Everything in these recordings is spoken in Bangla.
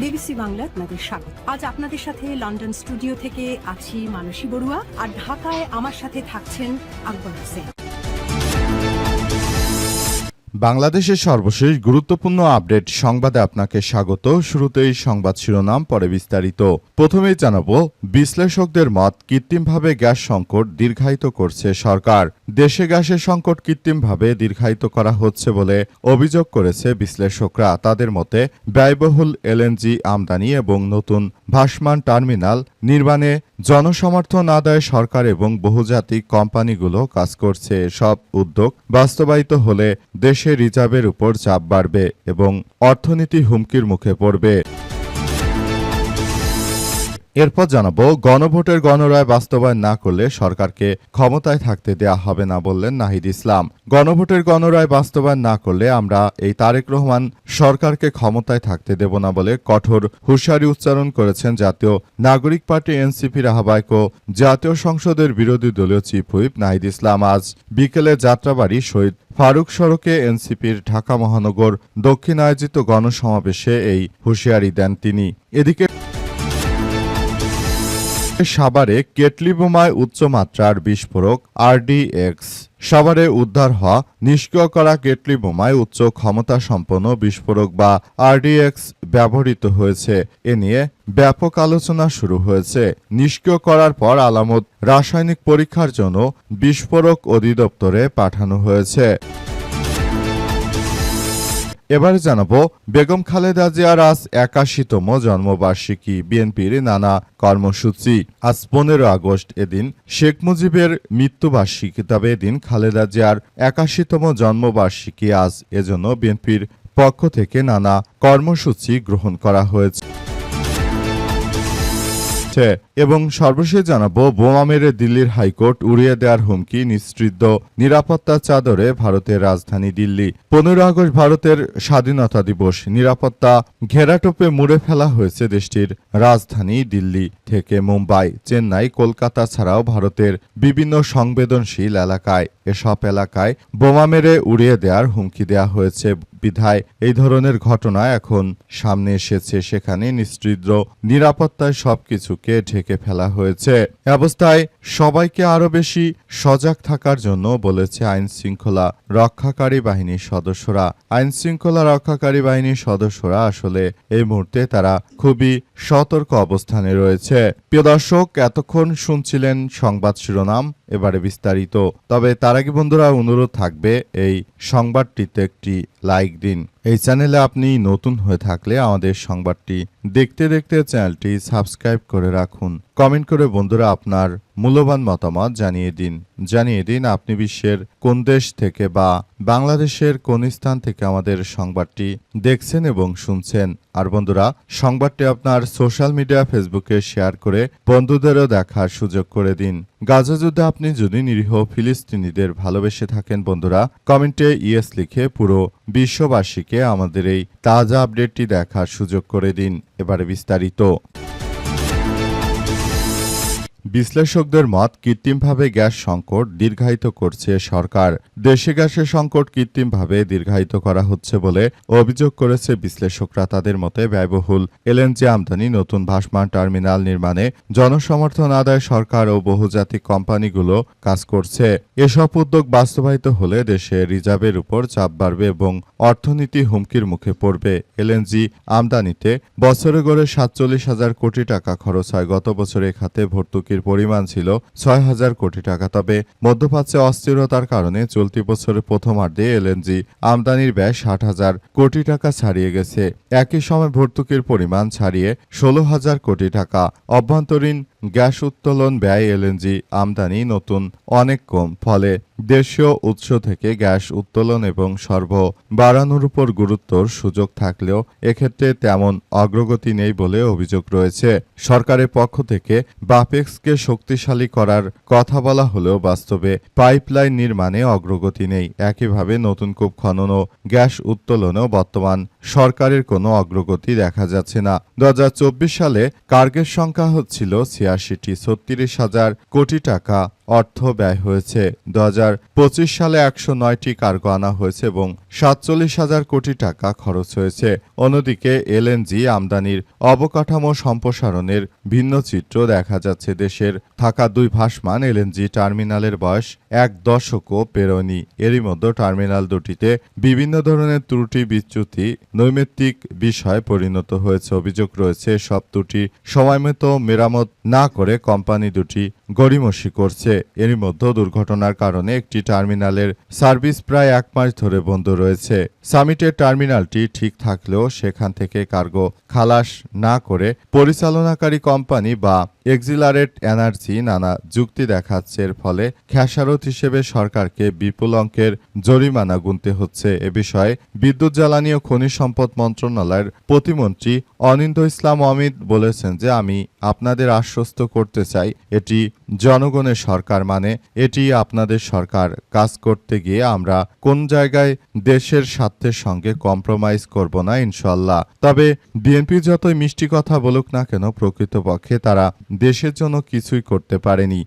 বিবিসি বাংলা আপনাদের স্বাগত। আজ আপনাদের সাথে লন্ডন স্টুডিও থেকে আছি মানসী বড়ুয়া, আর ঢাকায় আমার সাথে থাকছেন আকবর হোসেন। বাংলাদেশের সর্বশেষ গুরুত্বপূর্ণ আপডেট সংবাদে আপনাকে স্বাগত। শুরুতেই সংবাদ শিরোনাম, পরে বিস্তারিত। প্রথমেই জানাবো, বিশ্লেষকদের মত, কৃত্রিমভাবে গ্যাস সংকট দীর্ঘায়িত করছে সরকার। দেশে গ্যাসের সংকট কৃত্রিমভাবে দীর্ঘায়িত করা হচ্ছে বলে অভিযোগ করেছে বিশ্লেষকরা। তাদের মতে, ব্যয়বহুল এলএনজি আমদানি এবং নতুন ভাসমান টার্মিনাল নির্মাণে জনসমর্থন আদায়ে সরকার এবং বহুজাতিক কোম্পানিগুলো কাজ করছে। এসব উদ্যোগ বাস্তবায়িত হলে দেশে রিজার্ভের উপর চাপ বাড়বে এবং অর্থনীতি হুমকির মুখে পড়বে। এরপর জানাবো, গণভোটের গণরায় বাস্তবায়ন না করলে সরকারকে ক্ষমতায় থাকতে দেয়া হবে না বললেন নাহিদ ইসলাম। গণভোটের গণরায় বাস্তবায়ন না করলে আমরা এই তারেক রহমান সরকারকে ক্ষমতায় থাকতে দেব না বলে কঠোর হুঁশিয়ারি উচ্চারণ করেছেন জাতীয় নাগরিক পার্টি এনসিপির আহ্বায়ক ও জাতীয় সংসদের বিরোধী দলীয় চিফ হুইপ নাহিদ ইসলাম। আজ বিকেলে যাত্রাবাড়ি শহীদ ফারুক সড়কে এনসিপির ঢাকা মহানগর দক্ষিণ আয়োজিত গণসমাবেশে এই হুঁশিয়ারি দেন তিনি। এদিকে সাভারে কেটলি বোমায় উচ্চমাত্রার বিস্ফোরক RDX। সাভারে উদ্ধার হওয়া নিষ্ক্রিয় করা কেটলি বোমায় উচ্চ ক্ষমতা সম্পন্ন বিস্ফোরক বা RDX ব্যবহৃত হয়েছে। এ নিয়ে ব্যাপক আলোচনা শুরু হয়েছে। নিষ্ক্রিয় করার পর আলামত রাসায়নিক পরীক্ষার জন্য বিস্ফোরক অধিদপ্তরে পাঠানো হয়েছে। এবারে জানাবো, বেগম খালেদা জিয়ার আজ ৮১তম জন্মবার্ষিকী, বিএনপির নানা কর্মসূচি। আজ ১৫ আগস্ট, এদিন শেখ মুজিবের মৃত্যুবার্ষিকী। তবে এদিন খালেদা জিয়ার ৮১তম জন্মবার্ষিকী। আজ এজন্য বিএনপির পক্ষ থেকে নানা কর্মসূচি গ্রহণ করা হয়েছে। এবং সর্বশেষ জানাবো, বোমা মেরে দিল্লির হাইকোর্ট উড়িয়ে দেওয়ার হুমকি, নিশ্চিদ্র নিরাপত্তার চাদরে ভারতের রাজধানী দিল্লি। ১৫ আগস্ট ভারতের স্বাধীনতা দিবস। নিরাপত্তা ঘেরাটোপে মুড়ে ফেলা হয়েছে দেশটির রাজধানী দিল্লি থেকে মুম্বাই, চেন্নাই, কলকাতা ছাড়াও ভারতের বিভিন্ন সংবেদনশীল এলাকায়। এসব এলাকায় বোমা মেরে উড়িয়ে দেওয়ার হুমকি দেওয়া হয়েছে বিধায় এই ধরনের ঘটনা এখন সামনে এসেছে। সেখানে নিশ্চিদ্র নিরাপত্তায় সবকিছুকে ঢেকে ফেলা হয়েছে। অবস্থায় সবাইকে আরো বেশি সজাগ থাকার জন্য বলেছে আইন শৃঙ্খলা রক্ষাকারী বাহিনীর সদস্যরা। আইন শৃঙ্খলা রক্ষাকারী বাহিনীর সদস্যরা আসলে এই মুহূর্তে তারা খুবই সতর্ক অবস্থানে রয়েছে। প্রিয় দর্শক, এতক্ষণ শুনছিলেন সংবাদ শিরোনাম, এবারে বিস্তারিত। তবে তার আগে বন্ধুরা, অনুরোধ থাকবে এই সংবাদটিতে একটি লাইক দিন। এই চ্যানেলে আপনি নতুন হয়ে থাকলে আমাদের সংবাদটি দেখতে দেখতে চ্যানেলটি সাবস্ক্রাইব করে রাখুন। কমেন্ট করে বন্ধুরা আপনার মূল্যবান মতামত জানিয়ে দিন আপনি বিশ্বের কোন দেশ থেকে বা বাংলাদেশের কোন স্থান থেকে আমাদের সংবাদটি দেখছেন এবং শুনছেন। আর বন্ধুরা, সংবাদটি আপনার সোশ্যাল মিডিয়া ফেসবুকে শেয়ার করে বন্ধুদেরও দেখার সুযোগ করে দিন। গাজা যুদ্ধে আপনি যদি নিরীহ ফিলিস্তিনিদের ভালোবেসে থাকেন বন্ধুরা, কমেন্টে ইয়েস লিখে পুরো বিশ্ববাসীকে আমাদের এই তাজা আপডেটটি দেখার সুযোগ করে দিন। এবারে বিস্তারিত। বিশ্লেষকদের মত, কৃত্রিমভাবে গ্যাস সংকট দীর্ঘায়িত করছে সরকার। দেশে গ্যাসের সংকট কৃত্রিমভাবে দীর্ঘায়িত করা হচ্ছে বলে অভিযোগ করেছে বিশ্লেষকরা। তাদের মতে, ব্যয়বহুল এলএনজি আমদানি, নতুন ভাসমান টার্মিনাল নির্মাণে জনসমর্থন আদায়ে সরকার ও বহুজাতিক কোম্পানিগুলো কাজ করছে। এসব উদ্যোগ বাস্তবায়িত হলে দেশে রিজার্ভের উপর চাপ বাড়বে এবং অর্থনীতি হুমকির মুখে পড়বে। এলএনজি আমদানিতে বছরে গড়ে ৪৭,০০০ কোটি টাকা খরচ হয়। গত বছরে খাতে ভর্তুকির পরিমাণ ছিল ৬,০০০ কোটি টাকা। তবে মধ্যপ্রাচ্যে অস্থিরতার কারণে চলতি বছরের প্রথমার্ধে এলএনজি আমদানির ব্যয় ৬০,০০০ কোটি টাকা ছাড়িয়ে গেছে। একই সময় ভর্তুকির পরিমাণ ছাড়িয়ে ১৬,০০০ কোটি টাকা। অভ্যন্তরীণ গ্যাস উত্তোলন ব্যয় এলএনজি আমদানি নতুন অনেক কম। ফলে দেশীয় উৎস থেকে গ্যাস উত্তোলন এবং সরবরাহ বাড়ানোর উপর গুরুত্বর সুযোগ থাকলেও এক্ষেত্রে তেমন অগ্রগতি নেই বলে অভিযোগ রয়েছে। সরকারের পক্ষ থেকে বাপেক্সকে শক্তিশালী করার কথা বলা হলেও বাস্তবে পাইপলাইন নির্মাণে অগ্রগতি নেই। একইভাবে নতুন কূপ খনন ও গ্যাস উত্তোলনেও বর্তমান সরকারের কোনো অগ্রগতি দেখা যাচ্ছে না। ২০২৪ সালে কার্গের সংখ্যা ছিল ৮৬টি, ৩৬,০০০ কোটি টাকা অর্থ ব্যয় হয়েছে। 2025 সালে 109টি কার্গো আনা হয়েছে এবং 47,000 কোটি টাকা খরচ হয়েছে। অন্যদিকে এলএনজি আমদানির অবকাঠামো সম্প্রসারণের ভিন্ন চিত্র দেখা যাচ্ছে। দেশের থাকা 2 ভাসমান এলএনজি টার্মিনালের বয়স 1 দশকও পেরোয়নি। এরই মধ্যে টার্মিনাল দুটিতে বিভিন্ন ধরনের ত্রুটি বিচ্যুতি নৈমিত্তিক বিষয় পরিণত হয়েছে। অভিযোগ রয়েছে সব ত্রুটি সময়মতো মেরামত না করে কোম্পানি দুটি গড়িমসি করছে। এরই মধ্যে দুর্ঘটনার কারণে একটি টার্মিনালের সার্ভিস প্রায় 1 মাস ধরে বন্ধ রয়েছে। সামিটের টার্মিনালটি ঠিক থাকলেও সেখান থেকে কার্গো খালাস না করে পরিচালনাকারী কোম্পানি বা এক্সিলারেট এনার্জি নানা যুক্তি দেখাচ্ছে। এর ফলে খেসারত হিসেবে সরকারকে বিপুল অঙ্কের জরিমানা গুনতে হচ্ছে। এ বিষয়ে বিদ্যুৎ জ্বালানি ও খনিজ সম্পদ মন্ত্রণালয়ের প্রতিমন্ত্রী অনিন্দ্য ইসলাম অমিত বলেছেন যে আমি আপনাদের আশ্বস্ত করতে চাই এটি জনগণের সরকার, মানে এটি আপনাদের সরকার। কাজ করতে গিয়ে আমরা কোন জায়গায় দেশের স্বার্থের সঙ্গে কম্প্রোমাইজ করব না ইনশাল্লাহ। তবে বিএনপি যতই মিষ্টি কথা বলুক না কেন, প্রকৃতপক্ষে তারা দেশের জন্য কিছুই করতে পারেনি।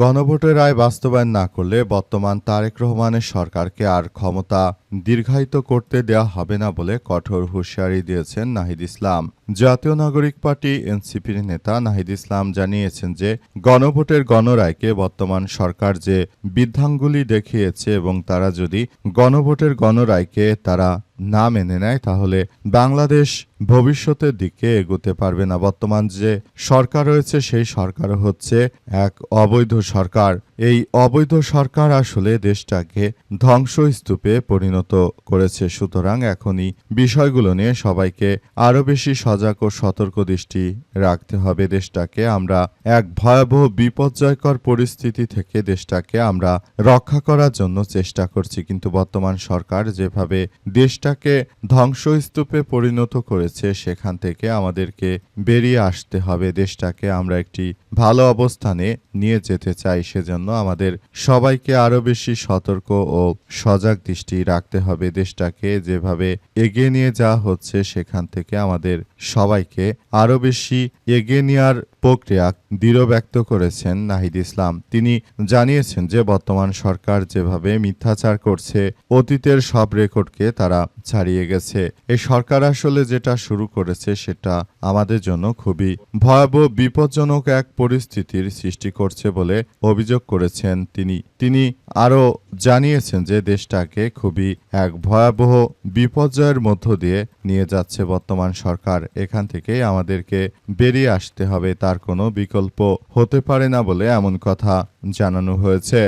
গণভোটের রায় বাস্তবায়ন না করলে বর্তমান তারেক রহমানের সরকারকে আর ক্ষমতা দীর্ঘায়িত করতে দেওয়া হবে না বলে কঠোর হুঁশিয়ারি দিয়েছেন নাহিদ ইসলাম। জাতীয় নাগরিক পার্টি এনসিপির নেতা নাহিদ ইসলাম জানিয়েছেন যে গণভোটের গণরায়কে বর্তমান সরকার যে বৃদ্ধাঙ্গুলি দেখিয়েছে এবং তারা যদি গণভোটের গণরায়কে তারা না মেনে নেয় তাহলে বাংলাদেশ ভবিষ্যতের দিকে এগোতে পারবে না। বর্তমান যে সরকার রয়েছে সেই সরকার হচ্ছে এক অবৈধ সরকার। এই অবৈধ সরকার আসলে দেশটাকে ধ্বংসস্তূপে পরিণত করেছে। সুতরাং এখনই বিষয়গুলো নিয়ে সবাইকে আরও বেশি সজাগ ও সতর্ক দৃষ্টি রাখতে হবে। দেশটাকে আমরা এক ভয়াবহ বিপর্যয়কর পরিস্থিতি থেকে দেশটাকে আমরা রক্ষা করার জন্য চেষ্টা করছি, কিন্তু বর্তমান সরকার যেভাবে দেশটাকে ধ্বংসস্তূপে পরিণত করেছে সেখান থেকে আমাদেরকে বেরিয়ে আসতে হবে। দেশটাকে আমরা একটি ভালো অবস্থানে নিয়ে যেতে চাই, সেজন্য আমাদের সবাইকে আরও বেশি সতর্ক ও সজাগ দৃষ্টি রাখতে হবে। দেশটাকে যেভাবে এগিয়ে নিয়ে যাওয়া হচ্ছে সেখান থেকে আমাদের সবাইকে আরও বেশি এগিয়ে নেওয়ার প্রক্রিয়া দৃঢ় ব্যক্ত করেছেন নাহিদ ইসলাম। তিনি জানিয়েছেন যে বর্তমান সরকার যেভাবে মিথ্যাচার করছে, অতীতের সব রেকর্ডকে তারা ছাড়িয়ে গেছে। এই সরকার আসলে যেটা শুরু করেছে সেটা আমাদের জন্য খুবই ভয়াবহ বিপজ্জনক এক পরিস্থিতির সৃষ্টি করছে বলে অভিযোগ করেছেন তিনি আরও জানিয়েছেন যে দেশটাকে খুবই এক ভয়াবহ বিপর্যয়ের মধ্য দিয়ে নিয়ে যাচ্ছে বর্তমান সরকার। এখান থেকে আমাদেরকে বেরিয়ে আসতে হবে, তার কোনো বিকল্প হতে পারে না বলে এমন কথা জানানো হয়েছে।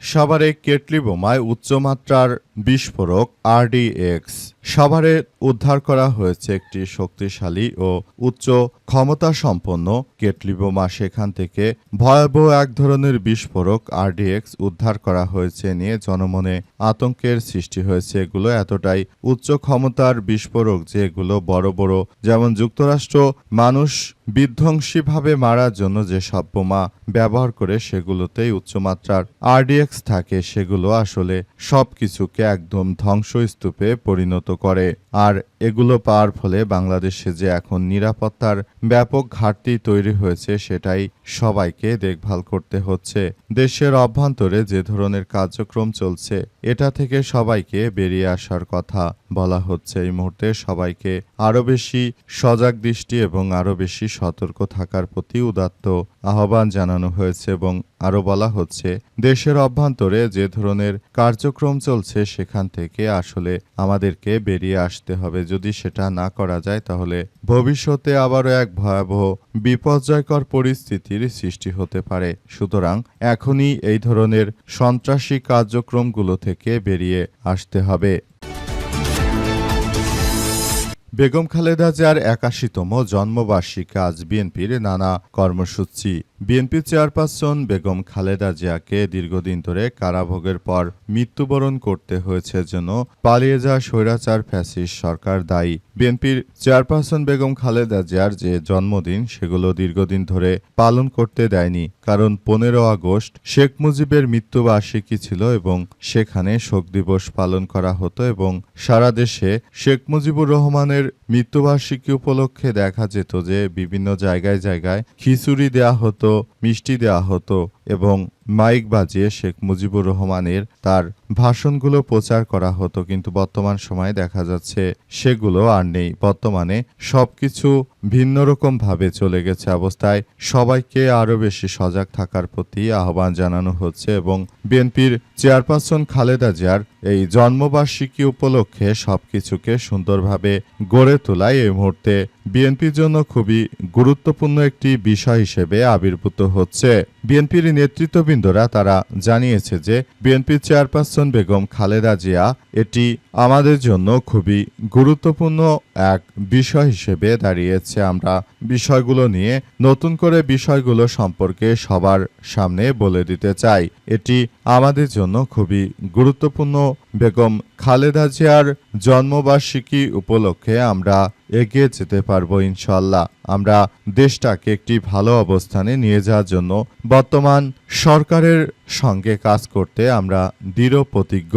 সাভারে কেটলি বোমায় উচ্চমাত্রার বিস্ফোরক RDX। সাভারে উদ্ধার করা হয়েছে একটি শক্তিশালী ও উচ্চ ক্ষমতা সম্পন্ন কেটলি বোমা। সেখান থেকে ভয়াবহ এক ধরনের বিস্ফোরক RDX উদ্ধার করা হয়েছে নিয়ে জনমনে আতঙ্কের সৃষ্টি হয়েছে। এগুলো এতটাই উচ্চ ক্ষমতার বিস্ফোরক যে এগুলো বড় বড়, যেমন যুক্তরাষ্ট্র মানুষ বিধ্বংসীভাবে মারার জন্য যে সব বোমা ব্যবহার করে সেগুলোতেই উচ্চমাত্রার RDX থাকে, সেগুলো আসলে সবকিছুকে একদম ধ্বংসস্তূপে পরিণত করে। আর এগুলো পাওয়ার ফলে বাংলাদেশে যে এখন নিরাপত্তার ব্যাপক ঘাটতি তৈরি হয়েছে সেটাই সবাইকে দেখভাল করতে হচ্ছে। দেশের অভ্যন্তরে যে ধরনের কার্যক্রম চলছে এটা থেকে সবাইকে বেরিয়ে আসার কথা বলা হচ্ছে। এই মুহূর্তে সবাইকে আরও বেশি সজাগ দৃষ্টি এবং আরও বেশি সতর্ক থাকার প্রতি উদাত্ত আহ্বান জানানো হয়েছে এবং আরও বলা হচ্ছে দেশের অভ্যন্তরে যে ধরনের কার্যক্রম চলছে সেখান থেকে আসলে আমাদেরকে বেরিয়ে আসতে হবে। যদি সেটা না করা যায় তাহলে ভবিষ্যতে আবারও এক ভয়াবহ বিপর্যয়কর পরিস্থিতির সৃষ্টি হতে পারে। সুতরাং এখনই এই ধরনের সন্ত্রাসী কার্যক্রমগুলো থেকে বেরিয়ে আসতে হবে। বেগম খালেদা জিয়ার ৮১তম জন্মবার্ষিকী আজ বিএনপির নানা কর্মসূচি। বিএনপি চেয়ারপারসন বেগম খালেদা জিয়াকে দীর্ঘদিন ধরে কারাভোগের পর মৃত্যুবরণ করতে হয়েছে জন্য পালিয়ে যাওয়া স্বৈরাচার ফ্যাসিস্ট সরকার দায়ী। বিএনপির চেয়ারপারসন বেগম খালেদা জিয়ার যে জন্মদিন সেগুলো দীর্ঘদিন ধরে পালন করতে দেয়নি, কারণ 15 আগস্ট শেখ মুজিবের মৃত্যুবার্ষিকী ছিল এবং সেখানে শোক দিবস পালন করা হতো এবং সারা দেশে শেখ মুজিবুর রহমানের মৃত্যুবার্ষিকী উপলক্ষে দেখা যেত যে বিভিন্ন জায়গায় জায়গায় খিচুড়ি দেয়া হতো, মিষ্টি দেওয়া হতো এবং মাইক বাজিয়ে শেখ মুজিবুর রহমানের তার ভাষণগুলো প্রচার করা হতো। কিন্তু বর্তমান সময়ে দেখা যাচ্ছে সেগুলো আর নেই। বর্তমানে সবকিছু ভিন্ন রকম ভাবে চলে গেছে অবস্থায় সবাইকে আরও বেশি সজাগ থাকার প্রতি আহ্বান জানানো হচ্ছে এবং বিএনপির চেয়ারপারসন খালেদা জিয়ার এই জন্মবার্ষিকী উপলক্ষে সবকিছুকে সুন্দরভাবে গড়ে তোলাই এই মুহূর্তে বিএনপির জন্য খুবই গুরুত্বপূর্ণ একটি বিষয় হিসেবে আবির্ভূত হচ্ছে। বিএনপির নেতৃত্ববৃন্দরা তারা জানিয়েছে যে বিএনপির চেয়ারপারসন বেগম খালেদা জিয়া এটি আমাদের জন্য খুবই গুরুত্বপূর্ণ এক বিষয় হিসেবে দাঁড়িয়েছে। আমরা বিষয়গুলো নিয়ে নতুন করে বিষয়গুলো সম্পর্কে সবার সামনে বলে দিতে চাই। এটি আমাদের জন্য খুবই গুরুত্বপূর্ণ। বেগম খালেদা জিয়ার জন্মবার্ষিকী উপলক্ষে আমরা এগিয়ে যেতে পারবো ইনশাল্লাহ। আমরা দেশটাকে একটি ভালো অবস্থানে নিয়ে যাওয়ার জন্য বর্তমান সরকারের সঙ্গে কাজ করতে আমরা দৃঢ় প্রতিজ্ঞ।